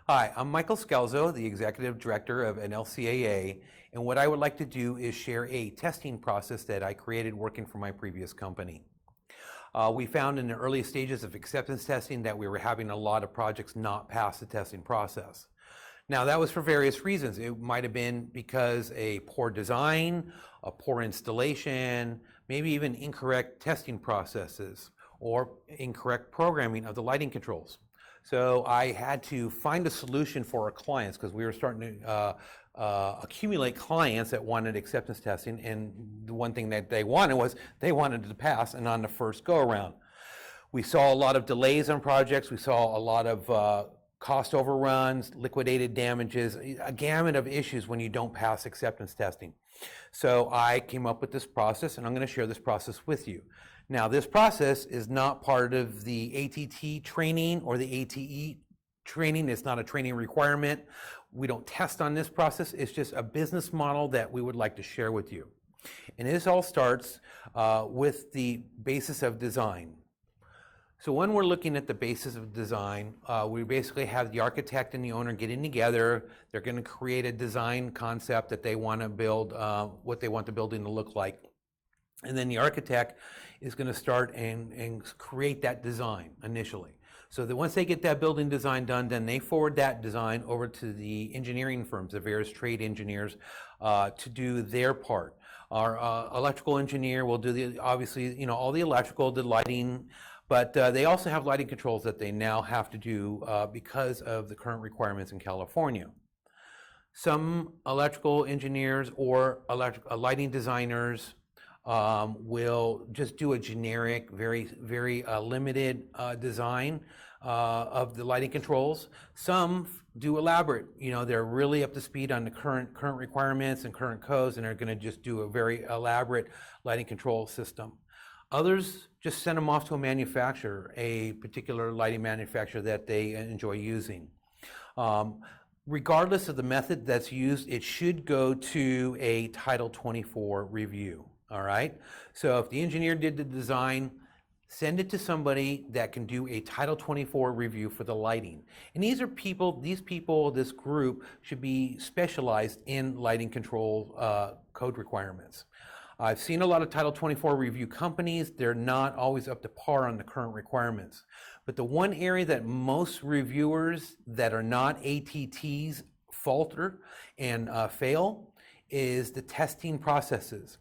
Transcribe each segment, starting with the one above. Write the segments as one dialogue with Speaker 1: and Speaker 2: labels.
Speaker 1: Hi, I'm Michael Scalzo, the Executive Director of NLCAA, and what I would like to do is share a testing process that I created working for my previous company. We found in the early stages of acceptance testing that we were having a lot of projects not pass the testing process. Now, that was for various reasons. It might have been because a poor design, a poor installation, maybe even incorrect testing processes, or incorrect programming of the lighting controls. So I had to find a solution for our clients because we were starting to accumulate clients that wanted acceptance testing, and the one thing that they wanted was they wanted it to pass, and on the first go around. We saw a lot of delays on projects. We saw a lot of cost overruns, liquidated damages, a gamut of issues when you don't pass acceptance testing. So I came up with this process, and I'm going to share this process with you. Now, this process is not part of the ATT training or the ATE training. It's not a training requirement. We don't test on this process. It's just a business model that we would like to share with you. And this all starts with the basis of design. So when we're looking at the basis of design, we basically have the architect and the owner getting together. They're going to create a design concept that they want to build, what they want the building to look like. And then the architect is going to start and create that design initially. So that once they get that building design done, then they forward that design over to the engineering firms, the various trade engineers, to do their part. Our electrical engineer will do obviously, all the electrical, the lighting, but they also have lighting controls that they now have to do because of the current requirements in California. Some electrical engineers or lighting designers will just do a generic, very limited design of the lighting controls. Some do elaborate. They're really up to speed on the current requirements and current codes, and they're going to just do a very elaborate lighting control system. Others just send them off to a manufacturer, a particular lighting manufacturer that they enjoy using. Regardless of the method that's used, it should go to a Title 24 review. All right. So if the engineer did the design, send it to somebody that can do a Title 24 review for the lighting. And these people, this group should be specialized in lighting control code requirements. I've seen a lot of Title 24 review companies. They're not always up to par on the current requirements. But the one area that most reviewers that are not ATTs falter and fail is the testing processes.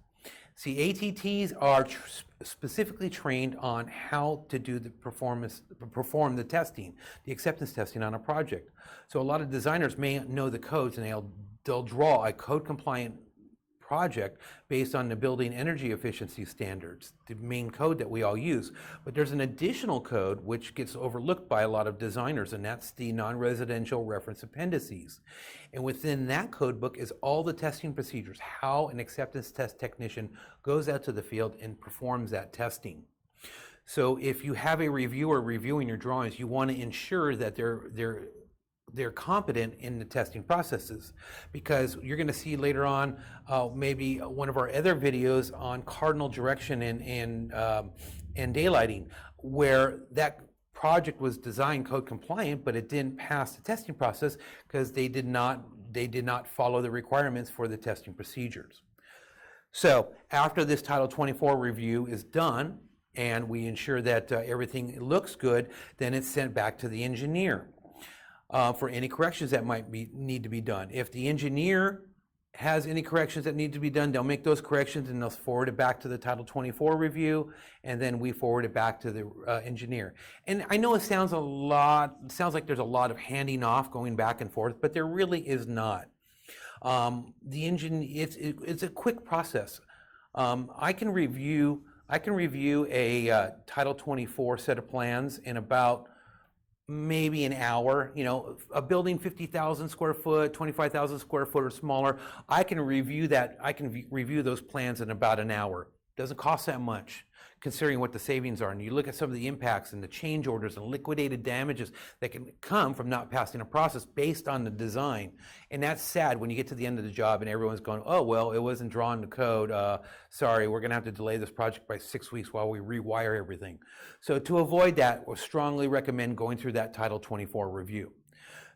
Speaker 1: See, ATTs are specifically trained on how to do perform the testing, the acceptance testing on a project. So a lot of designers may know the codes, and they'll draw a code compliant project based on the building energy efficiency standards, the main code that we all use. But there's an additional code which gets overlooked by a lot of designers, and that's the non-residential reference appendices. And within that code book is all the testing procedures, how an acceptance test technician goes out to the field and performs that testing. So if you have a reviewer reviewing your drawings, you want to ensure that they're competent in the testing processes, because you're going to see later on maybe one of our other videos on cardinal direction and daylighting, where that project was design code compliant, but it didn't pass the testing process because they did not follow the requirements for the testing procedures. So after this Title 24 review is done and we ensure that everything looks good, then it's sent back to the engineer for any corrections that might need to be done. If the engineer has any corrections that need to be done, they'll make those corrections and they'll forward it back to the Title 24 review, and then we forward it back to the engineer. And I know it sounds like there's a lot of handing off, going back and forth, but there really is not. It's a quick process. I can review a Title 24 set of plans in about maybe an hour. A building 50,000 square foot, 25,000 square foot or smaller, I can review those plans in about an hour. Doesn't cost that much, considering what the savings are. And you look at some of the impacts and the change orders and liquidated damages that can come from not passing a process based on the design. And that's sad when you get to the end of the job and everyone's going, oh, well, it wasn't drawn to code. Sorry, we're going to have to delay this project by 6 weeks while we rewire everything. So to avoid that, we'll strongly recommend going through that Title 24 review.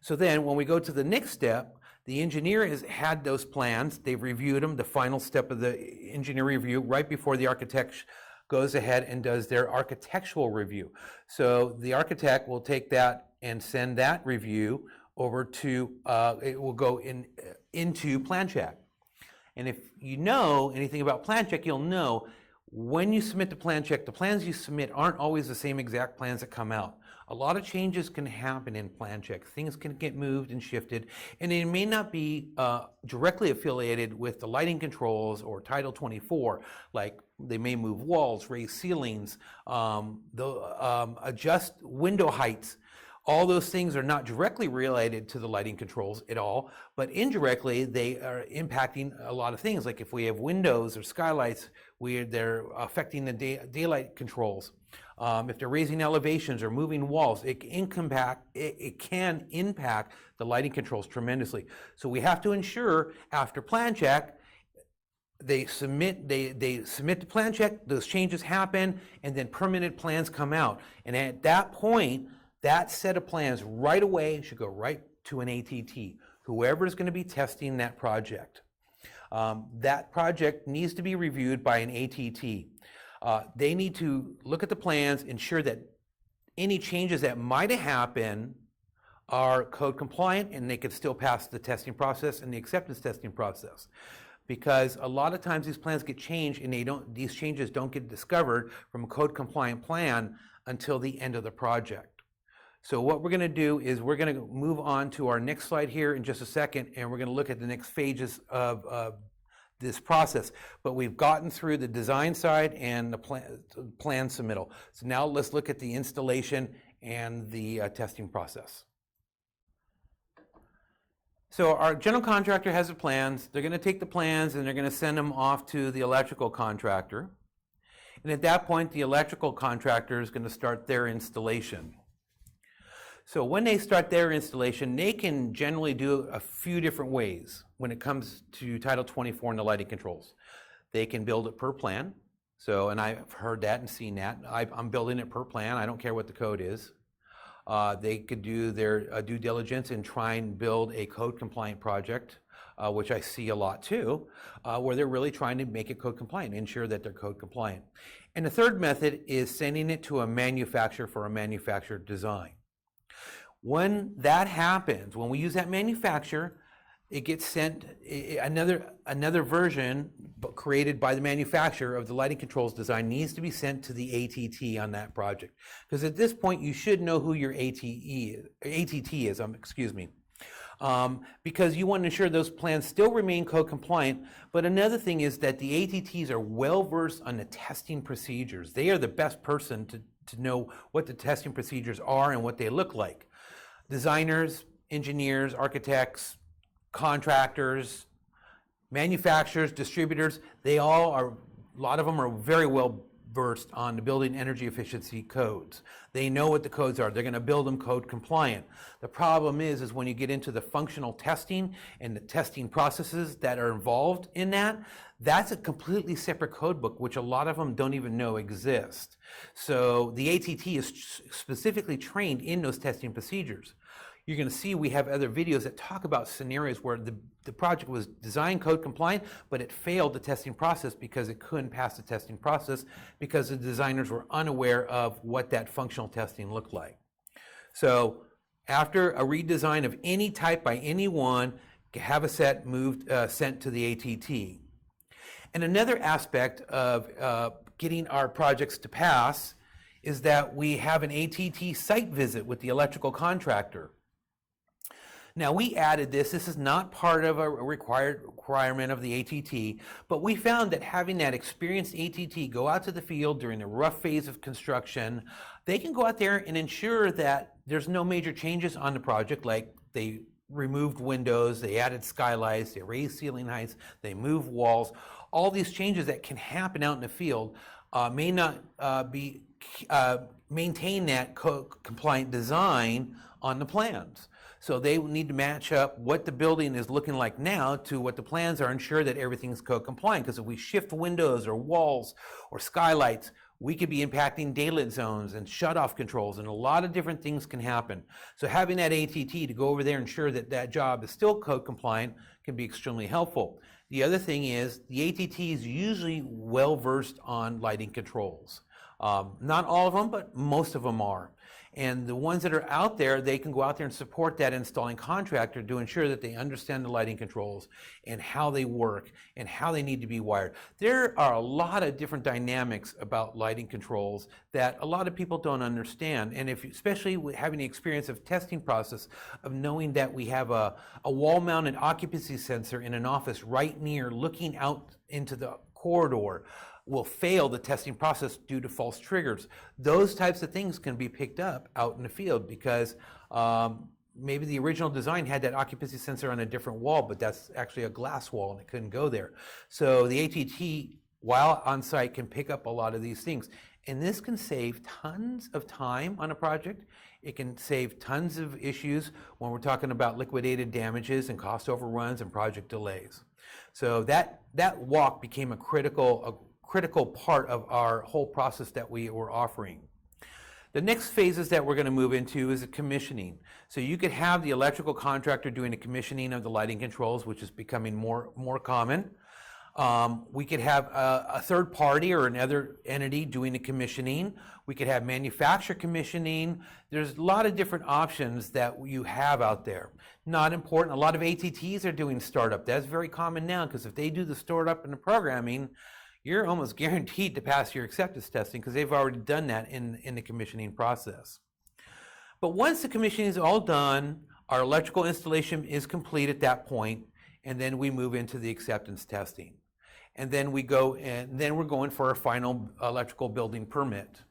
Speaker 1: So then when we go to the next step, the engineer has had those plans, they've reviewed them, the final step of the engineer review right before the architect goes ahead and does their architectural review. So the architect will take that and send that review over to, it will go into Plan Check. And if you know anything about Plan Check, you'll know when you submit to Plan Check, the plans you submit aren't always the same exact plans that come out. A lot of changes can happen in Plan Check. Things can get moved and shifted, and they may not be directly affiliated with the lighting controls or Title 24, like they may move walls, raise ceilings, adjust window heights. All those things are not directly related to the lighting controls at all, but indirectly they are impacting a lot of things. Like if we have windows or skylights, they're affecting the daylight controls. If they're raising elevations or moving walls, it can impact the lighting controls tremendously. So we have to ensure after Plan Check, they submit to Plan Check, those changes happen, and then permanent plans come out. And at that point, that set of plans right away should go right to an ATT, whoever is going to be testing that project. That project needs to be reviewed by an ATT. They need to look at the plans, ensure that any changes that might have happened are code compliant and they could still pass the testing process and the acceptance testing process. Because a lot of times these plans get changed and these changes don't get discovered from a code compliant plan until the end of the project. So what we're going to do is we're going to move on to our next slide here in just a second, and we're going to look at the next phases of this process. But we've gotten through the design side and the plan submittal. So now let's look at the installation and the testing process. So our general contractor has the plans. They're going to take the plans and they're going to send them off to the electrical contractor. And at that point, the electrical contractor is going to start their installation. So when they start their installation, they can generally do a few different ways when it comes to Title 24 and the lighting controls. They can build it per plan. So, and I've heard that and seen that. I'm building it per plan. I don't care what the code is. They could do their due diligence and try and build a code compliant project, which I see a lot too, where they're really trying to make it code compliant, ensure that they're code compliant. And the third method is sending it to a manufacturer for a manufactured design. When that happens, when we use that manufacturer, it gets sent, another version created by the manufacturer of the lighting controls design needs to be sent to the ATT on that project. Because at this point, you should know who your ATT is, because you want to ensure those plans still remain code compliant. But another thing is that the ATTs are well versed on the testing procedures. They are the best person to know what the testing procedures are and what they look like. Designers, engineers, architects, contractors, manufacturers, distributors, a lot of them are very well versed on the building energy efficiency codes. They know what the codes are. They're going to build them code compliant. The problem is when you get into the functional testing and the testing processes that are involved in that, that's a completely separate code book, which a lot of them don't even know exist. So the ATT is specifically trained in those testing procedures. You're going to see we have other videos that talk about scenarios where the project was designed code compliant, but it failed the testing process because it couldn't pass the testing process because the designers were unaware of what that functional testing looked like. So after a redesign of any type by anyone, have a set moved, sent to the ATT. And another aspect of getting our projects to pass is that we have an ATT site visit with the electrical contractor. Now we added this is not part of a requirement of the ATT, but we found that having that experienced ATT go out to the field during the rough phase of construction, they can go out there and ensure that there's no major changes on the project, like they removed windows, they added skylights, they raised ceiling heights, they moved walls. All these changes that can happen out in the field may not maintain that compliant design on the plans. So they need to match up what the building is looking like now to what the plans are, ensure that everything's code compliant. Because if we shift windows or walls or skylights, We could be impacting daylit zones and shutoff controls, and a lot of different things can happen. So having that ATT to go over there and ensure that that job is still code compliant can be extremely helpful. The other thing is the ATT is usually well versed on lighting controls. Not all of them, but most of them are. And the ones that are out there, they can go out there and support that installing contractor to ensure that they understand the lighting controls and how they work and how they need to be wired. There are a lot of different dynamics about lighting controls that a lot of people don't understand. And if, especially with having the experience of testing process of knowing that we have a wall-mounted occupancy sensor in an office right near looking out into the corridor, will fail the testing process due to false triggers. Those types of things can be picked up out in the field because maybe the original design had that occupancy sensor on a different wall, but that's actually a glass wall and it couldn't go there. So the ATT, while on site, can pick up a lot of these things. And this can save tons of time on a project. It can save tons of issues when we're talking about liquidated damages and cost overruns and project delays. So that walk became a critical part of our whole process that we were offering. The next phases that we're going to move into is the commissioning. So you could have the electrical contractor doing the commissioning of the lighting controls, which is becoming more common. We could have a third party or another entity doing the commissioning. We could have manufacturer commissioning. There's a lot of different options that you have out there. Not important. A lot of ATTs are doing startup. That's very common now because if they do the startup and the programming, you're almost guaranteed to pass your acceptance testing because they've already done that in the commissioning process. But once the commissioning is all done, our electrical installation is complete at that point, and then we move into the acceptance testing. And then we go, and then we're going for our final electrical building permit.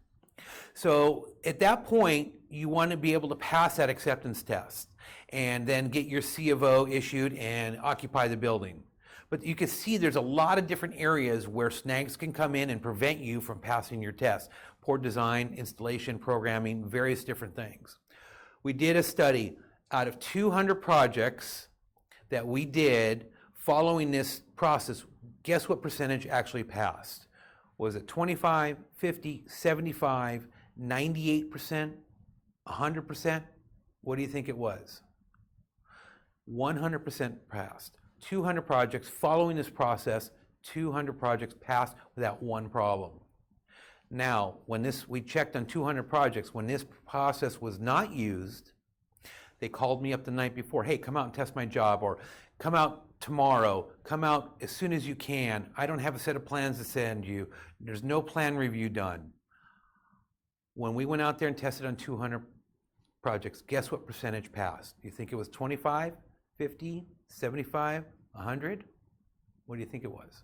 Speaker 1: So at that point, you want to be able to pass that acceptance test and then get your C of O issued and occupy the building. But you can see there's a lot of different areas where snags can come in and prevent you from passing your test. Poor design, installation, programming, various different things. We did a study out of 200 projects that we did following this process. Guess what percentage actually passed? Was it 25, 50, 75, 98%, 100%? What do you think it was? 100% passed. 200 projects following this process, 200 projects passed without one problem. Now, when we checked on 200 projects, when this process was not used, they called me up the night before, hey, come out and test my job, or come out tomorrow, come out as soon as you can. I don't have a set of plans to send you. There's no plan review done. When we went out there and tested on 200 projects, guess what percentage passed? Do you think it was 25, 50, 75, 100? What do you think it was?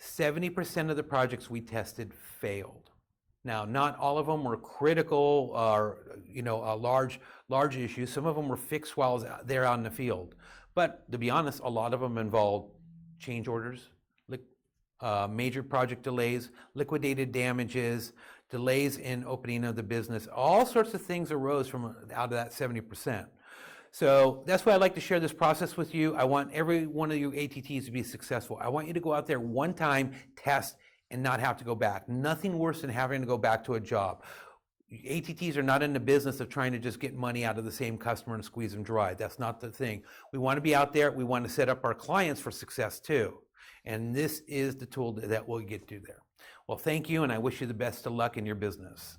Speaker 1: 70% of the projects we tested failed. Now, not all of them were critical or large issues. Some of them were fixed while they're out in the field. But to be honest, a lot of them involved change orders, major project delays, liquidated damages, delays in opening of the business. All sorts of things arose from out of that 70%. So that's why I like to share this process with you. I want every one of you ATTs to be successful. I want you to go out there one time, test, and not have to go back. Nothing worse than having to go back to a job. ATTs are not in the business of trying to just get money out of the same customer and squeeze them dry. That's not the thing. We want to be out there. We want to set up our clients for success too. And this is the tool that will get you there. Well, thank you, and I wish you the best of luck in your business.